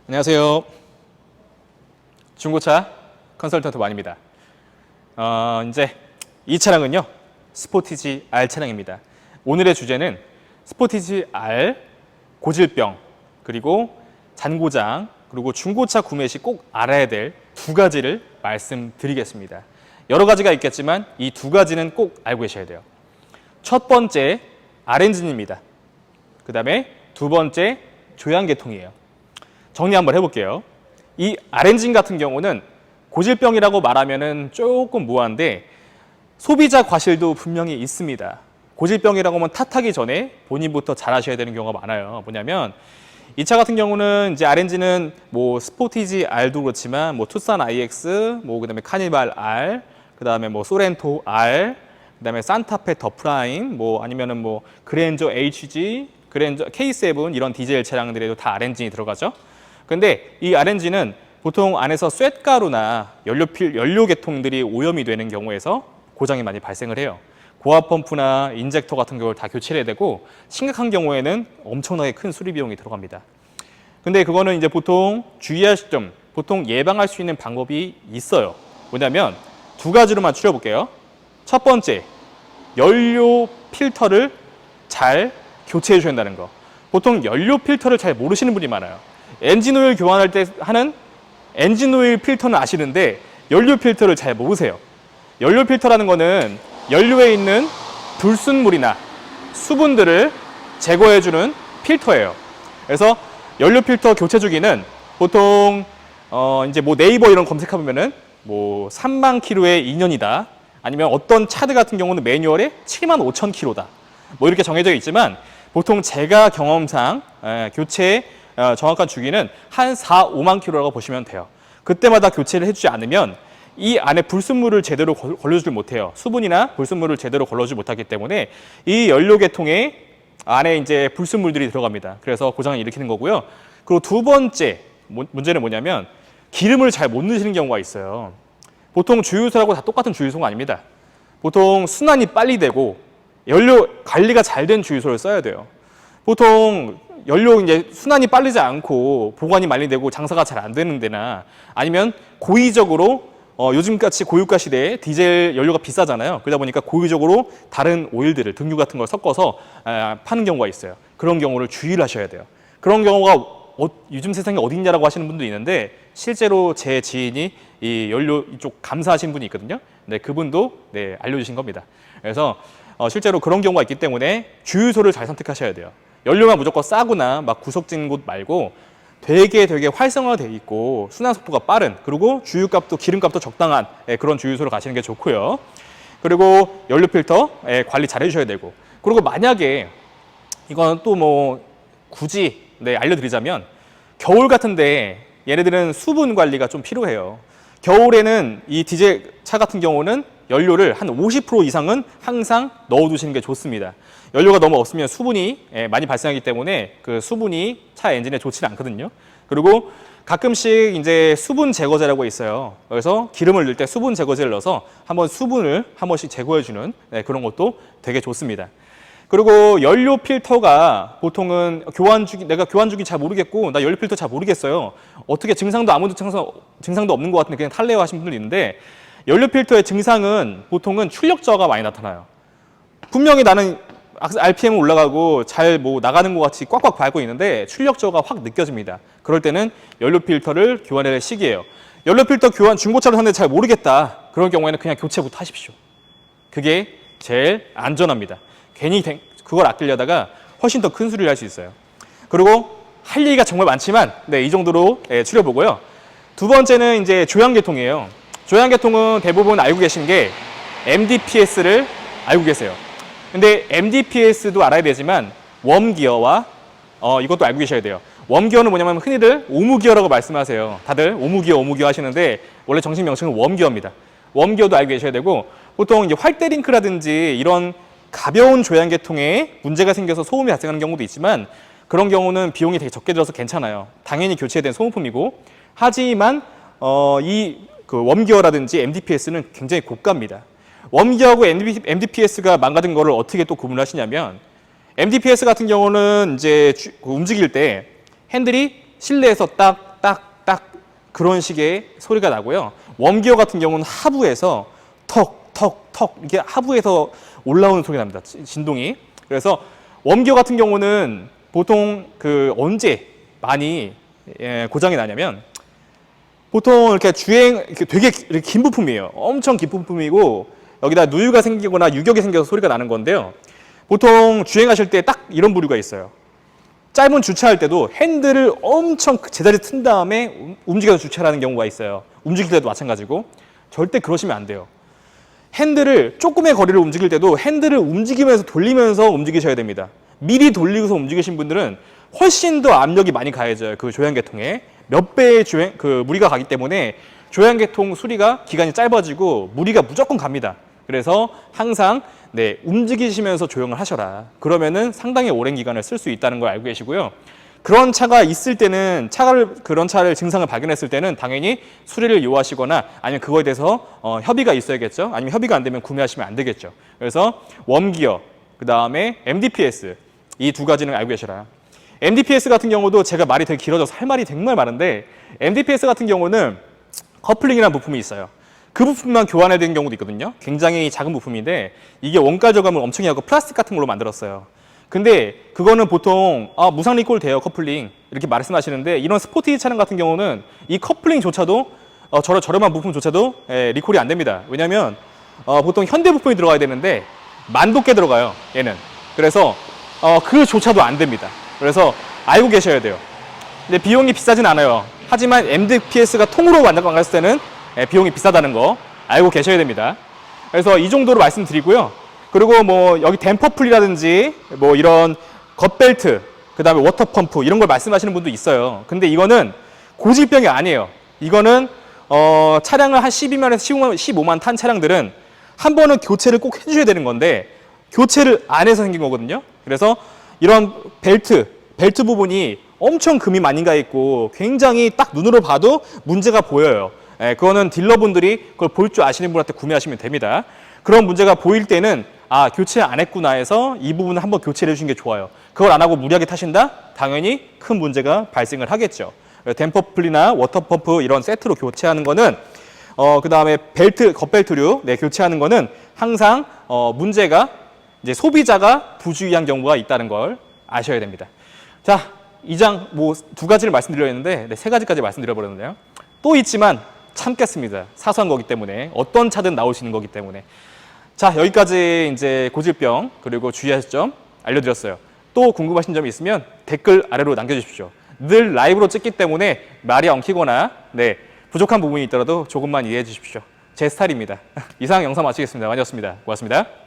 안녕하세요. 중고차 컨설턴트 완입니다. 이제 이 차량은요, 스포티지 R 차량입니다. 오늘의 주제는 스포티지 R 고질병, 그리고 잔고장, 그리고 중고차 구매 시 꼭 알아야 될 두 가지를 말씀드리겠습니다. 여러 가지가 있겠지만 이 두 가지는 꼭 알고 계셔야 돼요. 첫 번째, R엔진입니다. 그 다음에 두 번째, 조향계통이에요. 정리 한번 해볼게요. 이 R엔진 같은 경우는 고질병이라고 말하면은 조금 무한데 소비자 과실도 분명히 있습니다. 고질병이라고 하면 탓하기 전에 본인부터 잘 하셔야 되는 경우가 많아요. 뭐냐면 이 차 같은 경우는 이제 R엔진은 뭐 스포티지 R도 그렇지만 뭐 투싼 IX, 뭐 그다음에 카니발 R, 그다음에 뭐 소렌토 R, 그다음에 산타페 더 프라임, 뭐 아니면은 뭐 그랜저 HG, 그랜저 K7 이런 디젤 차량들에도 다 R엔진이 들어가죠. 근데 이 R엔진은 보통 안에서 쇳가루나 연료 계통들이 오염이 되는 경우에서 고장이 많이 발생을 해요. 고압 펌프나 인젝터 같은 경우를 다 교체를 해야 되고 심각한 경우에는 엄청나게 큰 수리 비용이 들어갑니다. 근데 그거는 이제 보통 주의하실 점, 보통 예방할 수 있는 방법이 있어요. 뭐냐면 두 가지로만 추려볼게요. 첫 번째, 연료 필터를 잘 교체해 줘야 한다는 거. 보통 연료 필터를 잘 모르시는 분이 많아요. 엔진 오일 교환할 때 하는 엔진 오일 필터는 아시는데 연료 필터를 잘 모르세요. 연료 필터라는 거는 연료에 있는 불순물이나 수분들을 제거해주는 필터예요. 그래서 연료 필터 교체 주기는 보통 이제 뭐 네이버 이런 검색해보면은 뭐 3만 킬로에 2년이다. 아니면 어떤 차들 같은 경우는 매뉴얼에 7만 5천 킬로다. 뭐 이렇게 정해져 있지만 보통 제가 경험상 교체 정확한 주기는 한 4, 5만 킬로라고 보시면 돼요. 그때마다 교체를 해주지 않으면 이 안에 불순물을 제대로 걸러주지 못해요. 수분이나 불순물을 제대로 걸러주지 못하기 때문에 이 연료계통에 안에 이제 불순물들이 들어갑니다. 그래서 고장을 일으키는 거고요. 그리고 두 번째 문제는 뭐냐면 기름을 잘 못 넣으시는 경우가 있어요. 보통 주유소라고 다 똑같은 주유소가 아닙니다. 보통 순환이 빨리 되고 연료 관리가 잘 된 주유소를 써야 돼요. 보통 연료 이제 순환이 빠르지 않고 보관이 많이 되고 장사가 잘 안 되는 데나 아니면 고의적으로 요즘같이 고유가 시대에 디젤 연료가 비싸잖아요. 그러다 보니까 고의적으로 다른 오일들을 등유 같은 걸 섞어서 파는 경우가 있어요. 그런 경우를 주의를 하셔야 돼요. 그런 경우가 요즘 세상에 어디 있냐라고 하시는 분도 있는데 실제로 제 지인이 이 연료 이쪽 감사하시는 분이 있거든요. 네, 그분도 알려주신 겁니다. 그래서 실제로 그런 경우가 있기 때문에 주유소를 잘 선택하셔야 돼요. 연료가 무조건 싸거나 막 구석진 곳 말고 되게 활성화되어 있고 순환 속도가 빠른, 그리고 주유값도 기름값도 적당한 그런 주유소로 가시는 게 좋고요. 그리고 연료 필터 관리 잘 해주셔야 되고, 그리고 만약에 이건 또 뭐 굳이 알려드리자면 겨울 같은데 얘네들은 수분 관리가 좀 필요해요. 겨울에는 이 디젤 차 같은 경우는 연료를 한 50% 이상은 항상 넣어두시는 게 좋습니다. 연료가 너무 없으면 수분이 많이 발생하기 때문에 그 수분이 차 엔진에 좋지는 않거든요. 그리고 가끔씩 이제 수분 제거제라고 있어요. 그래서 기름을 넣을 때 수분 제거제를 넣어서 한번 수분을 한 번씩 제거해주는 그런 것도 되게 좋습니다. 그리고 연료 필터가 보통은 내가 교환 주기 잘 모르겠고 나 연료 필터 잘 모르겠어요. 어떻게 아무도 증상도 없는 것 같은데 그냥 탈래요 하신 분들이 있는데, 연료 필터의 증상은 보통은 출력 저하가 많이 나타나요. 분명히 나는 RPM 올라가고 잘 뭐 나가는 것 같이 꽉꽉 밟고 있는데 출력 저하가 확 느껴집니다. 그럴 때는 연료 필터를 교환해야 할 시기예요. 연료 필터 교환 중고차를 사는데 잘 모르겠다. 그런 경우에는 그냥 교체부터 하십시오. 그게 제일 안전합니다. 괜히 그걸 아끼려다가 훨씬 더 큰 수리를 할 수 있어요. 그리고 할 얘기가 정말 많지만 이 정도로 추려보고요. 두 번째는 이제 조향계통이에요. 조향계통은 대부분 알고 계신 게 MDPS를 알고 계세요. 근데 MDPS도 알아야 되지만 웜기어와 이것도 알고 계셔야 돼요. 웜기어는 뭐냐면 흔히들 오무기어라고 말씀하세요. 다들 오무기어 하시는데 원래 정식 명칭은 웜기어입니다. 웜기어도 알고 계셔야 되고, 보통 이제 활대링크라든지 이런 가벼운 조향계통에 문제가 생겨서 소음이 발생하는 경우도 있지만 그런 경우는 비용이 되게 적게 들어서 괜찮아요. 당연히 교체해야 되는 소모품이고, 하지만 그 웜기어라든지 MDPS는 굉장히 고가입니다. 웜기어하고 MDPS가 망가진 거를 어떻게 또 구분을 하시냐면, MDPS 같은 경우는 이제 움직일 때 핸들이 실내에서 딱 딱 그런 식의 소리가 나고요. 웜기어 같은 경우는 하부에서 턱 이렇게 하부에서 올라오는 소리가 납니다. 진동이. 그래서 웜기어 같은 경우는 보통 언제 많이 고장이 나냐면 보통 이렇게 이렇게 되게 이렇게 긴 부품이에요. 엄청 긴 부품이고 여기다 누유가 생기거나 유격이 생겨서 소리가 나는 건데요. 보통 주행하실 때 딱 이런 부류가 있어요. 짧은 주차할 때도 핸들을 엄청 제자리 튼 다음에 움직여서 주차를 하는 경우가 있어요. 움직일 때도 마찬가지고. 절대 그러시면 안 돼요. 핸들을 조금의 거리를 움직일 때도 핸들을 움직이면서 돌리면서 움직이셔야 됩니다. 미리 돌리고서 움직이신 분들은 훨씬 더 압력이 많이 가해져요. 그 조향계통에. 몇 배의 무리가 가기 때문에 조향계통 수리가 기간이 짧아지고 무리가 무조건 갑니다. 그래서 항상 움직이시면서 조형을 하셔라. 그러면은 상당히 오랜 기간을 쓸 수 있다는 걸 알고 계시고요. 그런 차가 있을 때는 그런 차를 증상을 발견했을 때는 당연히 수리를 요하시거나 아니면 그거에 대해서 협의가 있어야겠죠. 아니면 협의가 안 되면 구매하시면 안 되겠죠. 그래서 웜기어, 그 다음에 MDPS 이 두 가지는 알고 계셔라. MDPS 같은 경우도 제가 말이 되게 길어져서 할 말이 정말 많은데 MDPS 같은 경우는 커플링이라는 부품이 있어요. 그 부품만 교환해야 되는 경우도 있거든요. 굉장히 작은 부품인데 이게 원가 절감을 엄청 하고 플라스틱 같은 걸로 만들었어요. 근데 그거는 보통 무상 리콜 돼요, 커플링 이렇게 말씀하시는데 이런 스포티지 차량 같은 경우는 이 커플링조차도 저렴한 부품조차도 리콜이 안 됩니다. 왜냐하면 보통 현대 부품이 들어가야 되는데 10,000개 들어가요, 얘는. 그래서 그조차도 안 됩니다. 그래서 알고 계셔야 돼요. 근데 비용이 비싸진 않아요. 하지만 MDPS가 통으로 만들어갔을 때는 비용이 비싸다는 거 알고 계셔야 됩니다. 그래서 이 정도로 말씀드리고요. 그리고 뭐 여기 댐퍼풀이라든지 뭐 이런 겉벨트, 그 다음에 워터펌프 이런 걸 말씀하시는 분도 있어요. 근데 이거는 고질병이 아니에요. 이거는 차량을 한 12만에서 15만 탄 차량들은 한 번은 교체를 꼭 해주셔야 되는 건데 교체를 안 해서 생긴 거거든요. 그래서 이런 벨트 부분이 엄청 금이 많이 가 있고 굉장히 딱 눈으로 봐도 문제가 보여요. 그거는 딜러분들이 그걸 볼 줄 아시는 분한테 구매하시면 됩니다. 그런 문제가 보일 때는 교체 안 했구나 해서 이 부분을 한번 교체를 해주시는 게 좋아요. 그걸 안 하고 무리하게 타신다? 당연히 큰 문제가 발생을 하겠죠. 댐퍼풀이나 워터펌프 이런 세트로 교체하는 거는 그 다음에 겉벨트류 교체하는 거는 항상 문제가 이제 소비자가 부주의한 경우가 있다는 걸 아셔야 됩니다. 자, 이 장 뭐 2가지를 말씀드려 했는데 3가지까지 말씀드려 버렸는데요. 또 있지만 참겠습니다. 사소한 거기 때문에 어떤 차든 나올 수 있는 거기 때문에. 자, 여기까지 이제 고질병 그리고 주의하실 점 알려드렸어요. 또 궁금하신 점이 있으면 댓글 아래로 남겨주십시오. 늘 라이브로 찍기 때문에 말이 엉키거나 부족한 부분이 있더라도 조금만 이해해 주십시오. 제 스타일입니다. 이상 영상 마치겠습니다. 많이었습니다. 고맙습니다.